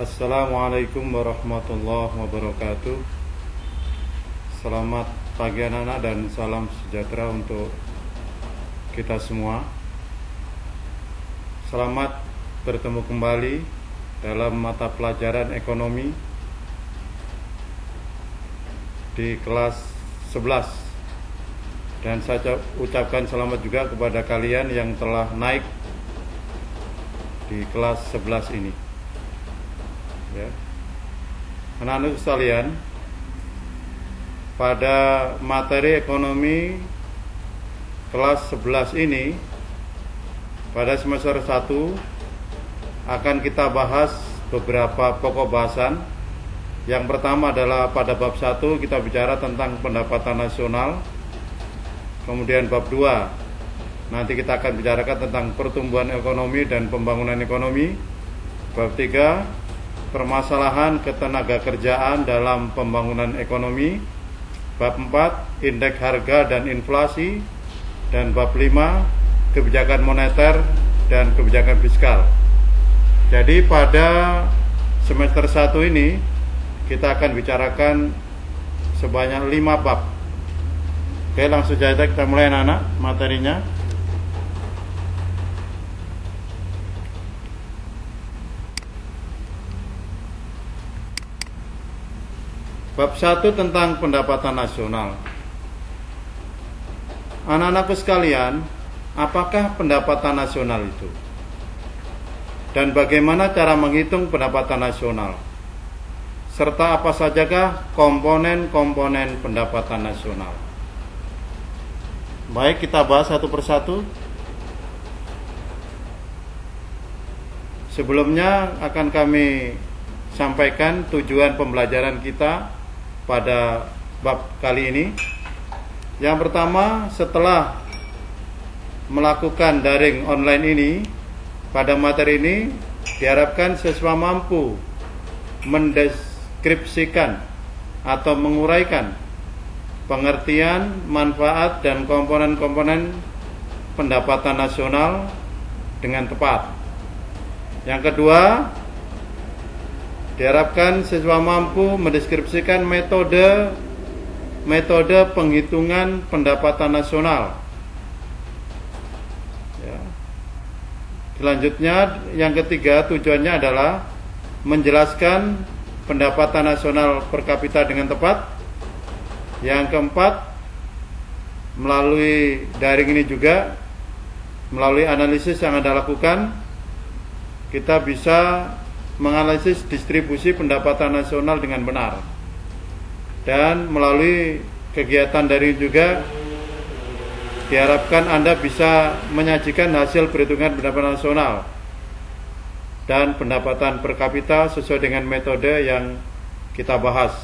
Assalamualaikum warahmatullahi wabarakatuh. Selamat pagi anak-anak dan salam sejahtera untuk kita semua. Selamat bertemu kembali dalam mata pelajaran ekonomi di kelas 11. Dan saya ucapkan selamat juga kepada kalian yang telah naik di kelas 11 ini. Ya. Anak-anak sekalian, pada materi ekonomi kelas 11 ini pada semester 1 akan kita bahas beberapa pokok bahasan. Yang pertama adalah pada bab 1 kita bicara tentang pendapatan nasional. Kemudian bab 2 nanti kita akan bicarakan tentang pertumbuhan ekonomi dan pembangunan ekonomi. Bab 3 permasalahan ketenaga kerjaan dalam pembangunan ekonomi. Bab 4 indeks harga dan inflasi. Dan bab 5 kebijakan moneter dan kebijakan fiskal. Jadi pada semester 1 ini kita akan bicarakan sebanyak 5 bab. Oke, langsung saja kita mulai anak-anak materinya. Bab 1 tentang pendapatan nasional. Anak-anakku sekalian, apakah pendapatan nasional itu? Dan bagaimana cara menghitung pendapatan nasional? Serta apa sajakah komponen-komponen pendapatan nasional? Baik, kita bahas satu persatu. Sebelumnya akan kami sampaikan tujuan pembelajaran kita pada bab kali ini. Yang pertama, setelah melakukan daring online ini, pada materi ini diharapkan siswa mampu mendeskripsikan atau menguraikan pengertian, manfaat, dan komponen-komponen pendapatan nasional dengan tepat. Yang kedua, diharapkan siswa mampu mendeskripsikan metode penghitungan pendapatan nasional. Ya. Selanjutnya, yang ketiga, tujuannya adalah menjelaskan pendapatan nasional per kapita dengan tepat. Yang keempat, melalui daring ini juga, melalui analisis yang Anda lakukan, kita bisa menganalisis distribusi pendapatan nasional dengan benar. Dan melalui kegiatan daring juga diharapkan Anda bisa menyajikan hasil perhitungan pendapatan nasional dan pendapatan per kapita sesuai dengan metode yang kita bahas.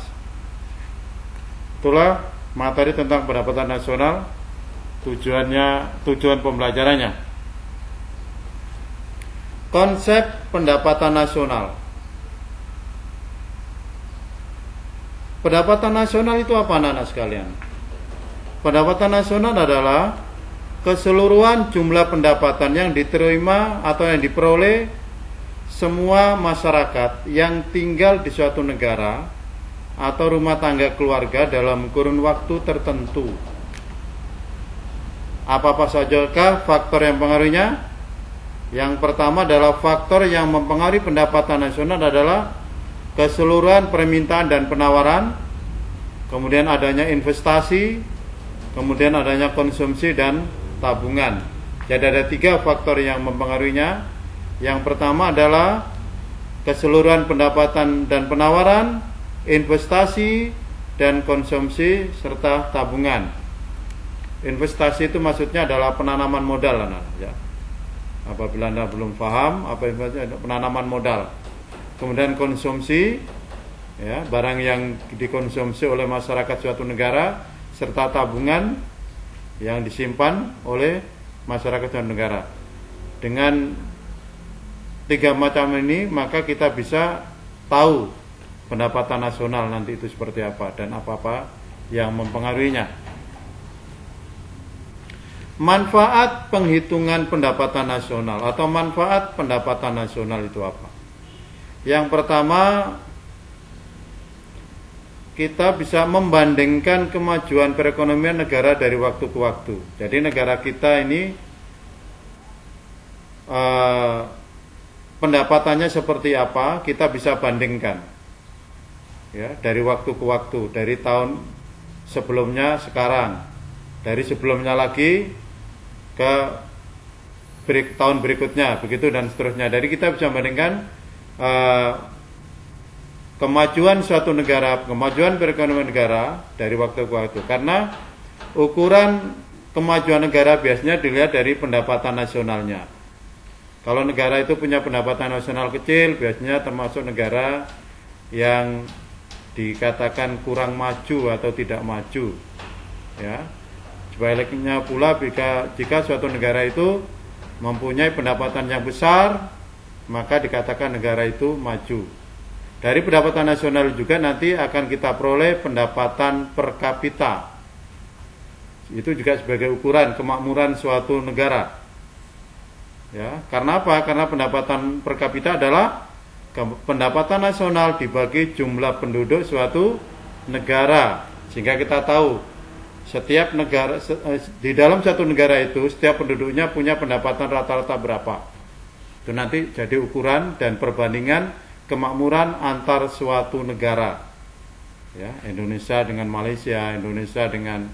Itulah materi tentang pendapatan nasional, tujuan pembelajarannya. Konsep pendapatan nasional. Pendapatan nasional itu apa anak-anak sekalian? Pendapatan nasional adalah keseluruhan jumlah pendapatan yang diterima atau yang diperoleh semua masyarakat yang tinggal di suatu negara atau rumah tangga keluarga dalam kurun waktu tertentu. Apa-apa sajakah faktor yang mempengaruhinya? Yang pertama adalah faktor yang mempengaruhi pendapatan nasional adalah keseluruhan permintaan dan penawaran, kemudian adanya investasi, kemudian adanya konsumsi dan tabungan. Jadi ada 3 faktor yang mempengaruhinya. Yang pertama adalah keseluruhan pendapatan dan penawaran, investasi, dan konsumsi, serta tabungan. Investasi itu maksudnya adalah penanaman modal, ya. Apabila Anda belum paham apa itu penanaman modal. Kemudian konsumsi, ya, barang yang dikonsumsi oleh masyarakat suatu negara, serta tabungan yang disimpan oleh masyarakat suatu negara. Dengan 3 macam ini maka kita bisa tahu pendapatan nasional nanti itu seperti apa dan apa-apa yang mempengaruhinya. Manfaat penghitungan pendapatan nasional atau manfaat pendapatan nasional itu apa? Yang pertama, kita bisa membandingkan kemajuan perekonomian negara dari waktu ke waktu. Jadi negara kita ini pendapatannya seperti apa, kita bisa bandingkan ya, dari waktu ke waktu, dari tahun sebelumnya sekarang, dari sebelumnya lagi ke tahun berikutnya, begitu dan seterusnya. Jadi kita bisa membandingkan kemajuan suatu negara, kemajuan perekonomian negara dari waktu ke waktu. Karena ukuran kemajuan negara biasanya dilihat dari pendapatan nasionalnya. Kalau negara itu punya pendapatan nasional kecil, biasanya termasuk negara yang dikatakan kurang maju atau tidak maju. Ya. Sebaliknya pula jika suatu negara itu mempunyai pendapatan yang besar, maka dikatakan negara itu maju. Dari pendapatan nasional juga nanti akan kita peroleh pendapatan per kapita. Itu juga sebagai ukuran kemakmuran suatu negara. Ya, karena apa? Karena pendapatan per kapita adalah pendapatan nasional dibagi jumlah penduduk suatu negara. Sehingga kita tahu setiap negara di dalam satu negara itu setiap penduduknya punya pendapatan rata-rata berapa. Itu nanti jadi ukuran dan perbandingan kemakmuran antar suatu negara. Ya, Indonesia dengan Malaysia, Indonesia dengan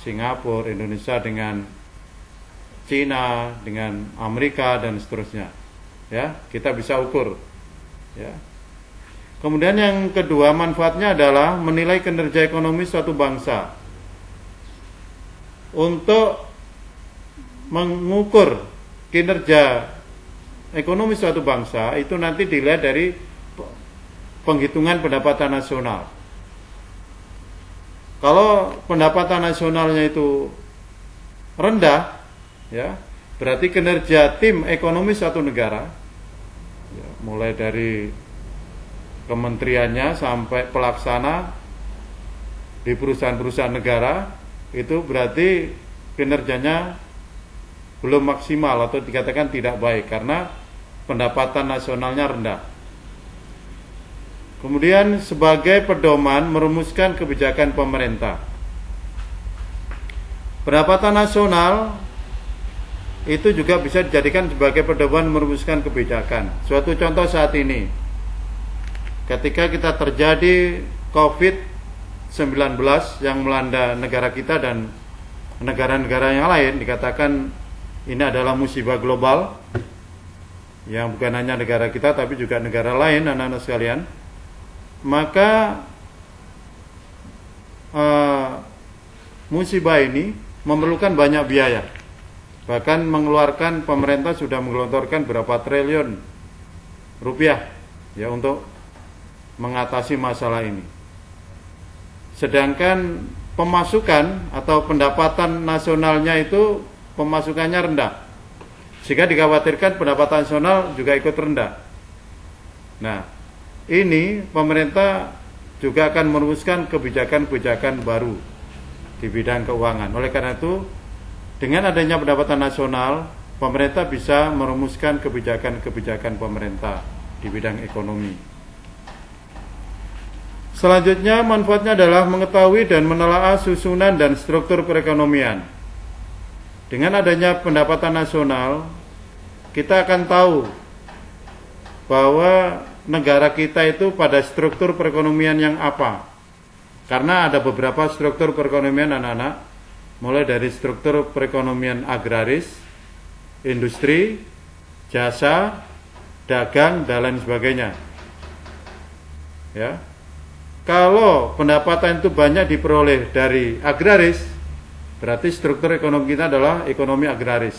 Singapura, Indonesia dengan Cina, dengan Amerika dan seterusnya. Ya, kita bisa ukur. Ya. Kemudian yang kedua, manfaatnya adalah menilai kinerja ekonomi suatu bangsa. Untuk mengukur kinerja ekonomi suatu bangsa itu nanti dilihat dari penghitungan pendapatan nasional. Kalau pendapatan nasionalnya itu rendah, ya, berarti kinerja tim ekonomi suatu negara, ya, mulai dari kementeriannya sampai pelaksana di perusahaan-perusahaan negara, itu berarti kinerjanya belum maksimal atau dikatakan tidak baik karena pendapatan nasionalnya rendah. Kemudian sebagai pedoman merumuskan kebijakan pemerintah. Pendapatan nasional itu juga bisa dijadikan sebagai pedoman merumuskan kebijakan. Suatu contoh saat ini, ketika kita terjadi COVID-19 yang melanda negara kita dan negara-negara yang lain, dikatakan ini adalah musibah global yang bukan hanya negara kita tapi juga negara lain, anak-anak sekalian. Maka musibah ini memerlukan banyak biaya. Bahkan pemerintah sudah menggelontorkan berapa triliun rupiah ya untuk mengatasi masalah ini. Sedangkan pemasukan atau pendapatan nasionalnya itu pemasukannya rendah. Sehingga dikhawatirkan pendapatan nasional juga ikut rendah. Nah, ini pemerintah juga akan merumuskan kebijakan-kebijakan baru di bidang keuangan. Oleh karena itu, dengan adanya pendapatan nasional, pemerintah bisa merumuskan kebijakan-kebijakan pemerintah di bidang ekonomi. Selanjutnya, manfaatnya adalah mengetahui dan menelaah susunan dan struktur perekonomian. Dengan adanya pendapatan nasional, kita akan tahu bahwa negara kita itu pada struktur perekonomian yang apa. Karena ada beberapa struktur perekonomian anak-anak, mulai dari struktur perekonomian agraris, industri, jasa, dagang, dan lain sebagainya. Ya. Kalau pendapatan itu banyak diperoleh dari agraris, berarti struktur ekonomi kita adalah ekonomi agraris.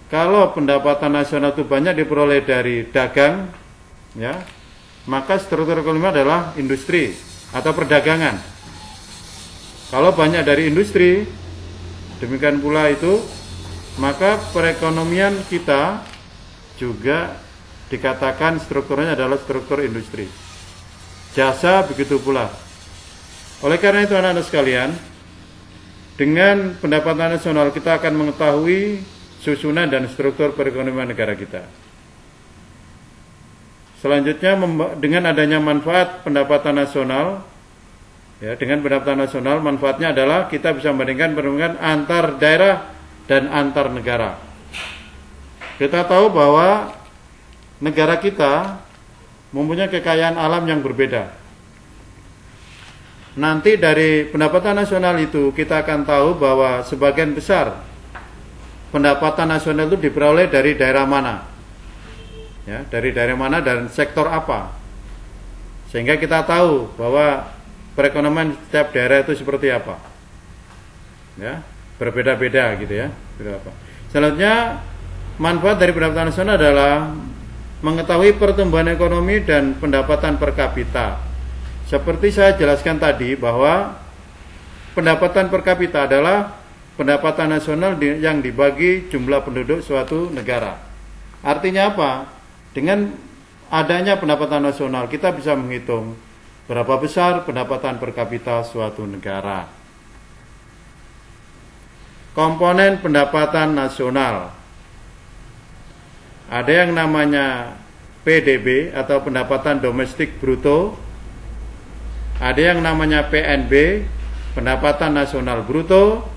Kalau pendapatan nasional itu banyak diperoleh dari dagang, ya, maka struktur ekonomi adalah industri atau perdagangan. Kalau banyak dari industri, demikian pula itu, maka perekonomian kita juga dikatakan strukturnya adalah struktur industri. Jasa begitu pula. Oleh karena itu anak-anak sekalian, dengan pendapatan nasional kita akan mengetahui susunan dan struktur perekonomian negara kita. Selanjutnya dengan adanya manfaat pendapatan nasional, ya, dengan pendapatan nasional manfaatnya adalah kita bisa membandingkan antar daerah dan antar negara. Kita tahu bahwa negara kita mempunyai kekayaan alam yang berbeda. Nanti dari pendapatan nasional itu kita akan tahu bahwa sebagian besar pendapatan nasional itu diperoleh dari daerah mana, ya, dari daerah mana dan sektor apa, sehingga kita tahu bahwa perekonomian setiap daerah itu seperti apa, ya, berbeda-beda gitu ya. Selanjutnya manfaat dari pendapatan nasional adalah mengetahui pertumbuhan ekonomi dan pendapatan per kapita. Seperti saya jelaskan tadi bahwa pendapatan per kapita adalah pendapatan nasional yang dibagi jumlah penduduk suatu negara. Artinya apa? Dengan adanya pendapatan nasional kita bisa menghitung berapa besar pendapatan per kapita suatu negara. Komponen pendapatan nasional. Ada yang namanya PDB atau pendapatan domestik bruto. Ada yang namanya PNB, pendapatan nasional bruto.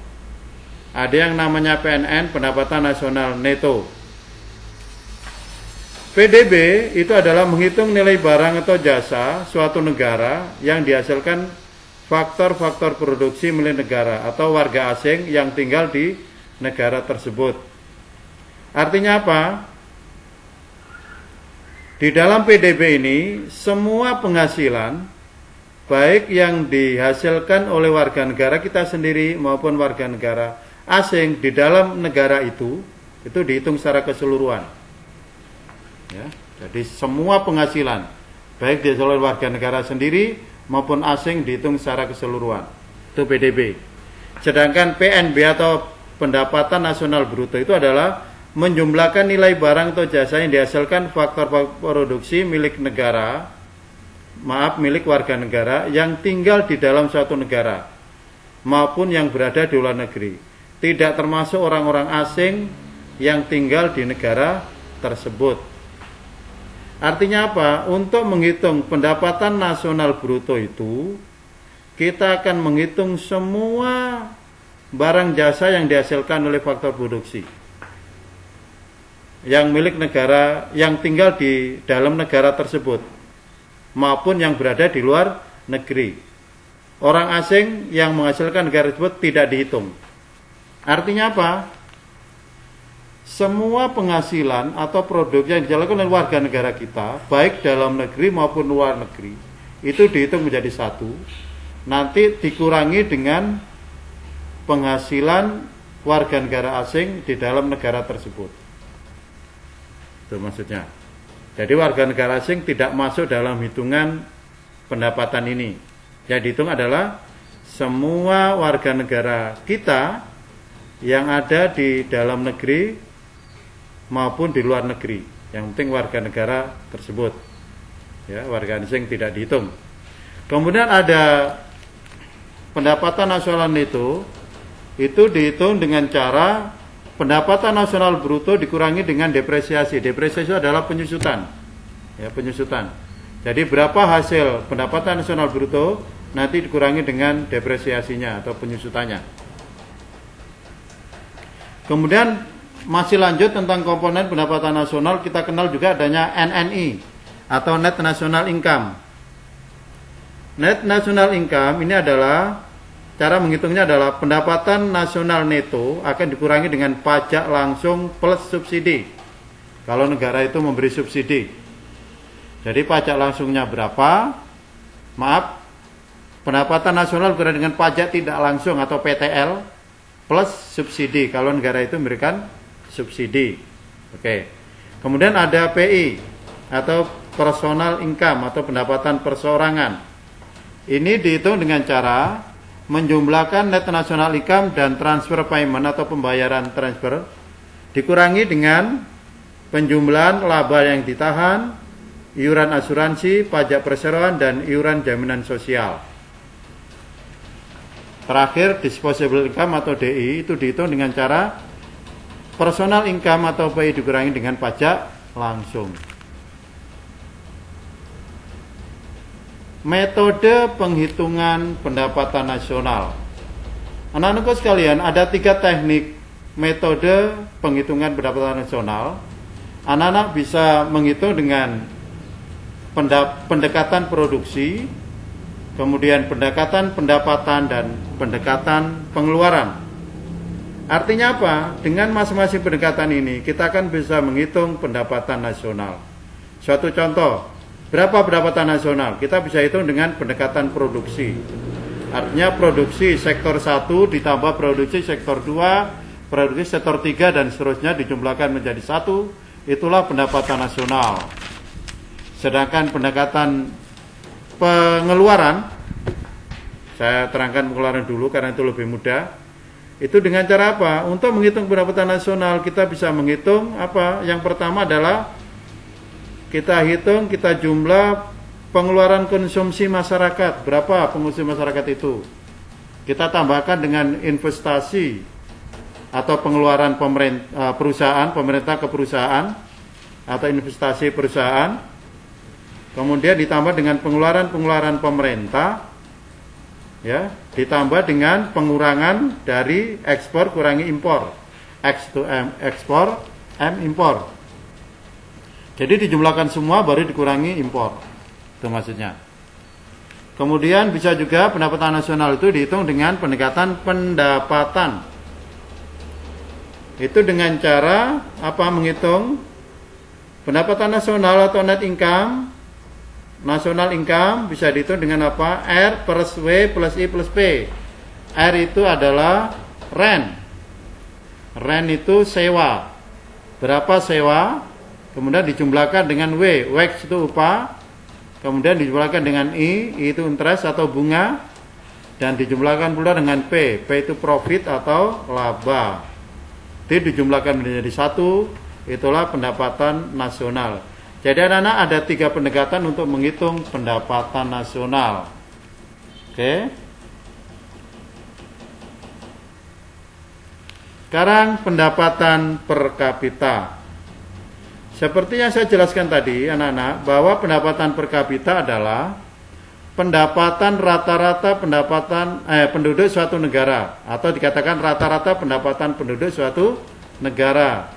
Ada yang namanya PNN, pendapatan nasional neto. PDB itu adalah menghitung nilai barang atau jasa suatu negara yang dihasilkan faktor-faktor produksi milik negara atau warga asing yang tinggal di negara tersebut. Artinya apa? Di dalam PDB ini semua penghasilan baik yang dihasilkan oleh warga negara kita sendiri maupun warga negara asing di dalam negara itu dihitung secara keseluruhan. Ya, jadi semua penghasilan baik dihasilkan oleh warga negara sendiri maupun asing dihitung secara keseluruhan. Itu PDB. Sedangkan PNB atau pendapatan nasional bruto itu adalah menjumlahkan nilai barang atau jasa yang dihasilkan faktor produksi milik warga negara yang tinggal di dalam suatu negara maupun yang berada di luar negeri, tidak termasuk orang-orang asing yang tinggal di negara tersebut. Artinya apa? Untuk menghitung pendapatan nasional bruto itu kita akan menghitung semua barang jasa yang dihasilkan oleh faktor produksi yang milik negara yang tinggal di dalam negara tersebut maupun yang berada di luar negeri. Orang asing yang menghasilkan negara tersebut tidak dihitung. Artinya apa? Semua penghasilan atau produk yang dijalankan oleh warga negara kita, baik dalam negeri maupun luar negeri, itu dihitung menjadi satu. Nanti dikurangi dengan penghasilan warga negara asing di dalam negara tersebut. Itu maksudnya. Jadi warga negara asing tidak masuk dalam hitungan pendapatan ini. Yang dihitung adalah semua warga negara kita yang ada di dalam negeri maupun di luar negeri. Yang penting warga negara tersebut. Ya, warga asing tidak dihitung. Kemudian ada pendapatan nasional neto, itu dihitung dengan cara pendapatan nasional bruto dikurangi dengan depresiasi. Depresiasi adalah penyusutan. Ya, penyusutan. Jadi berapa hasil pendapatan nasional bruto nanti dikurangi dengan depresiasinya atau penyusutannya. Kemudian masih lanjut tentang komponen pendapatan nasional, kita kenal juga adanya NNI atau Net National Income. Net National Income ini adalah cara menghitungnya adalah pendapatan nasional neto akan dikurangi dengan pajak langsung plus subsidi. Kalau negara itu memberi subsidi. Jadi pajak langsungnya berapa? Maaf, pendapatan nasional dikurangi dengan pajak tidak langsung atau PTL plus subsidi. Kalau negara itu memberikan subsidi. Oke. Kemudian ada PI atau personal income atau pendapatan perseorangan. Ini dihitung dengan cara menjumlahkan net national income dan transfer payment atau pembayaran transfer dikurangi dengan penjumlahan laba yang ditahan, iuran asuransi, pajak perseroan, dan iuran jaminan sosial. Terakhir, disposable income atau DI itu dihitung dengan cara personal income atau PI dikurangi dengan pajak langsung. metode penghitungan pendapatan nasional. Anak-anakku sekalian, ada 3 teknik metode penghitungan pendapatan nasional. Anak-anak bisa menghitung dengan pendekatan produksi, kemudian pendekatan pendapatan, dan pendekatan pengeluaran. Artinya apa? Dengan masing-masing pendekatan ini kita akan bisa menghitung pendapatan nasional. Suatu contoh, berapa pendapatan nasional? Kita bisa hitung dengan pendekatan produksi. Artinya produksi sektor 1 ditambah produksi sektor 2, produksi sektor 3, dan seterusnya dijumlahkan menjadi 1. Itulah pendapatan nasional. Sedangkan pendekatan pengeluaran, saya terangkan pengeluaran dulu karena itu lebih mudah. Itu dengan cara apa? Untuk menghitung pendapatan nasional kita bisa menghitung apa? Yang pertama adalah kita hitung, kita jumlah pengeluaran konsumsi masyarakat. Berapa konsumsi masyarakat itu? Kita tambahkan dengan investasi atau pengeluaran pemerintah ke perusahaan atau investasi perusahaan. Kemudian ditambah dengan pengeluaran pemerintah, ya, ditambah dengan pengurangan dari ekspor kurangi impor, X to M ekspor, M impor. Jadi dijumlahkan semua baru dikurangi impor, itu maksudnya. Kemudian bisa juga pendapatan nasional itu dihitung dengan pendekatan pendapatan. Itu dengan cara apa? Menghitung pendapatan nasional atau net income. National income bisa dihitung dengan apa? R plus W plus I plus P. R itu adalah rent. Rent itu sewa. Berapa sewa? Kemudian dijumlahkan dengan W. Wage itu upah. Kemudian dijumlahkan dengan I itu interest atau bunga. Dan dijumlahkan pula dengan P. P itu profit atau laba. Itu dijumlahkan menjadi 1. Itulah pendapatan nasional. Jadi anak-anak ada 3 pendekatan untuk menghitung pendapatan nasional. Oke. Sekarang pendapatan per kapita. Seperti yang saya jelaskan tadi anak-anak, bahwa pendapatan per kapita adalah pendapatan rata-rata penduduk suatu negara, atau dikatakan rata-rata pendapatan penduduk suatu negara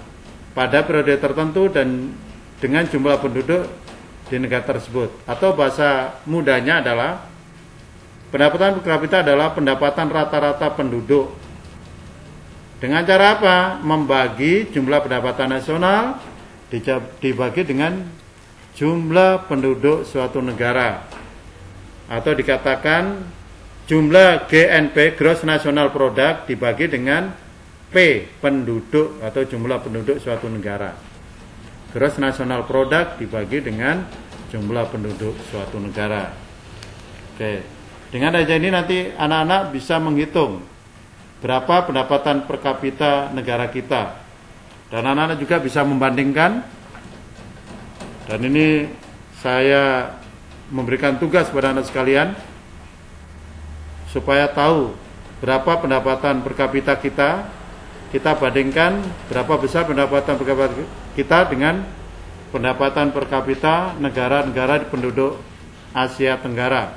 pada periode tertentu dan dengan jumlah penduduk di negara tersebut. Atau bahasa mudahnya adalah pendapatan per kapita adalah pendapatan rata-rata penduduk. Dengan cara apa? Membagi jumlah pendapatan nasional dibagi dengan jumlah penduduk suatu negara. Atau dikatakan jumlah GNP, Gross National Product, dibagi dengan P, penduduk atau jumlah penduduk suatu negara. Gross National Product dibagi dengan jumlah penduduk suatu negara. Oke. Dengan aja ini nanti anak-anak bisa menghitung berapa pendapatan per kapita negara kita. Dan anak-anak juga bisa membandingkan. Dan ini saya memberikan tugas kepada anak sekalian supaya tahu berapa pendapatan per kapita kita. Kita bandingkan berapa besar pendapatan per kapita kita dengan pendapatan per kapita negara-negara penduduk Asia Tenggara.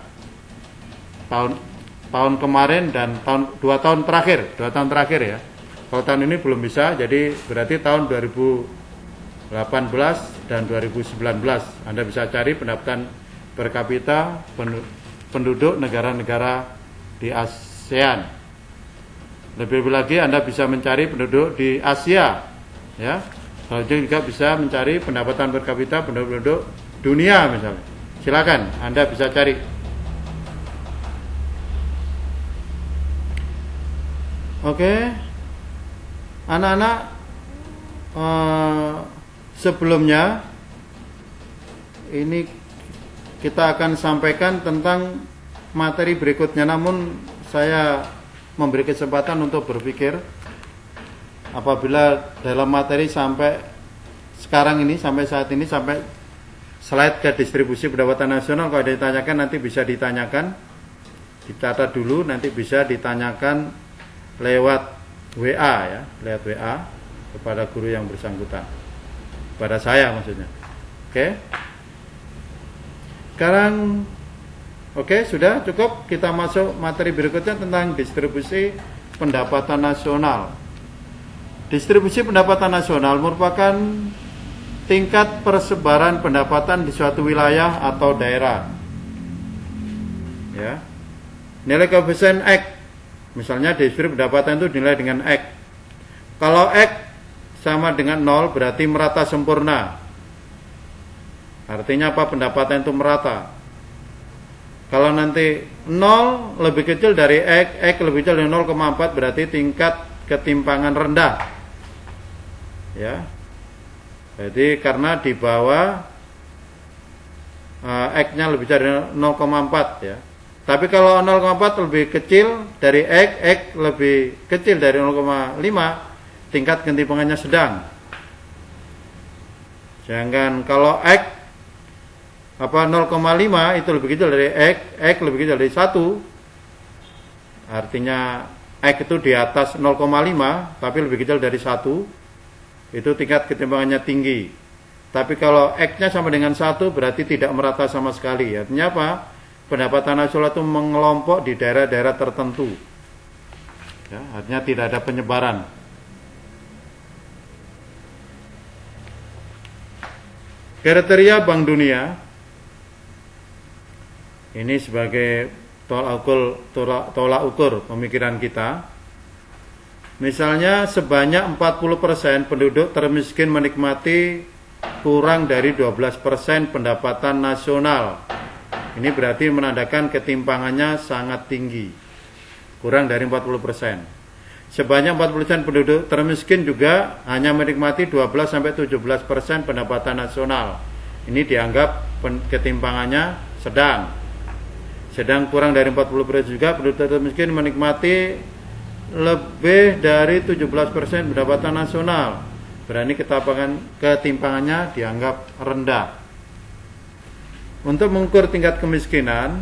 Tahun kemarin dan 2 tahun terakhir ya. Kalau tahun ini belum bisa, jadi berarti tahun 2018 dan 2019 Anda bisa cari pendapatan per kapita penduduk negara-negara di ASEAN. Lebih lagi Anda bisa mencari penduduk di Asia, ya. Kalau juga bisa mencari pendapatan per kapita penduduk dunia misalnya. Silakan Anda bisa cari. Oke. Anak-anak, sebelumnya ini kita akan sampaikan tentang materi berikutnya, namun saya memberi kesempatan untuk berpikir. Apabila dalam materi sampai sekarang ini, sampai saat ini, sampai slide ke distribusi pendapatan nasional, kalau ada ditanyakan nanti bisa ditanyakan, dicatat dulu, nanti bisa ditanyakan lewat WA ya, lewat WA kepada guru yang bersangkutan, kepada saya maksudnya. Oke. Sekarang Oke, sudah cukup. Kita masuk materi berikutnya tentang distribusi pendapatan nasional. Distribusi pendapatan nasional merupakan tingkat persebaran pendapatan di suatu wilayah atau daerah. Ya. Nilai koefisien X, misalnya distribusi pendapatan itu dinilai dengan X. Kalau X sama dengan 0 berarti merata sempurna. Artinya apa? Pendapatan itu merata. Kalau nanti 0 lebih kecil dari X lebih kecil dari 0,4 berarti tingkat ketimpangan rendah. Ya. Jadi karena di bawah X-nya lebih dari 0,4 ya. Tapi kalau 0,4 lebih kecil dari X lebih kecil dari 0,5, tingkat ketimpangannya sedang. Sedangkan kalau X 0,5 itu lebih kecil dari X lebih kecil dari 1, artinya X itu di atas 0,5 tapi lebih kecil dari 1, itu tingkat ketimpangannya tinggi. Tapi kalau X-nya sama dengan 1 berarti tidak merata sama sekali. Artinya apa? Pendapatan nasional itu mengelompok di daerah-daerah tertentu. Ya, artinya tidak ada penyebaran. Kriteria Bank Dunia ini sebagai tolak ukur pemikiran kita. Misalnya sebanyak 40% penduduk termiskin menikmati kurang dari 12% pendapatan nasional. Ini berarti menandakan ketimpangannya sangat tinggi. Kurang dari 40%. Sebanyak 40% penduduk termiskin juga hanya menikmati 12-17% pendapatan nasional. Ini dianggap ketimpangannya sedang. Sedang kurang dari 40% juga penduduk termiskin menikmati lebih dari 17% pendapatan nasional. Berarti ketimpangannya dianggap rendah. Untuk mengukur tingkat kemiskinan,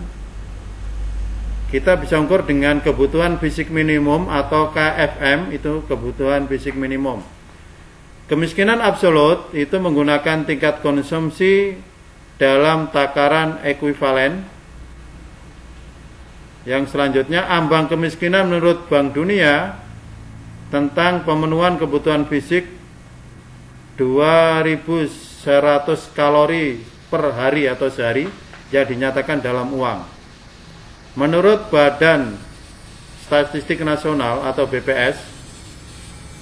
kita bisa ukur dengan kebutuhan fisik minimum atau KFM, itu kebutuhan fisik minimum. Kemiskinan absolut itu menggunakan tingkat konsumsi dalam takaran ekuivalen. Yang selanjutnya, ambang kemiskinan menurut Bank Dunia tentang pemenuhan kebutuhan fisik 2100 kalori per hari atau sehari yang dinyatakan dalam uang. Menurut Badan Statistik Nasional atau BPS,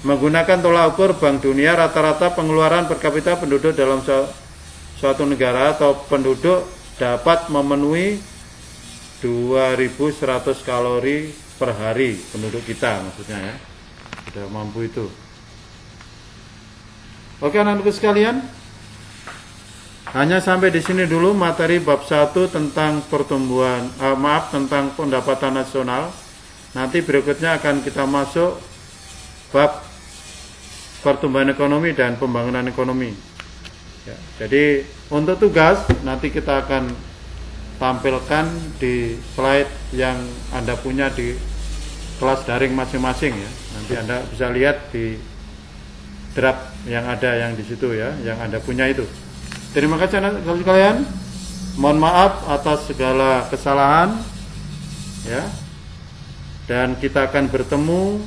menggunakan tolak ukur Bank Dunia, rata-rata pengeluaran per kapita penduduk dalam suatu negara atau penduduk dapat memenuhi 2100 kalori per hari penduduk kita, maksudnya ya. Sudah mampu itu. Oke anak-anakku sekalian, hanya sampai di sini dulu materi bab 1 tentang tentang pendapatan nasional. Nanti berikutnya akan kita masuk bab pertumbuhan ekonomi dan pembangunan ekonomi. Ya, jadi untuk tugas nanti kita akan tampilkan di slide yang Anda punya di kelas daring masing-masing ya. Nanti Anda bisa lihat di draft yang ada yang di situ ya, yang Anda punya itu. Terima kasih anak-anak sekalian. Mohon maaf atas segala kesalahan ya. Dan kita akan bertemu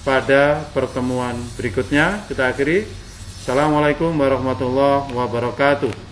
pada pertemuan berikutnya. Kita akhiri. Assalamualaikum warahmatullahi wabarakatuh.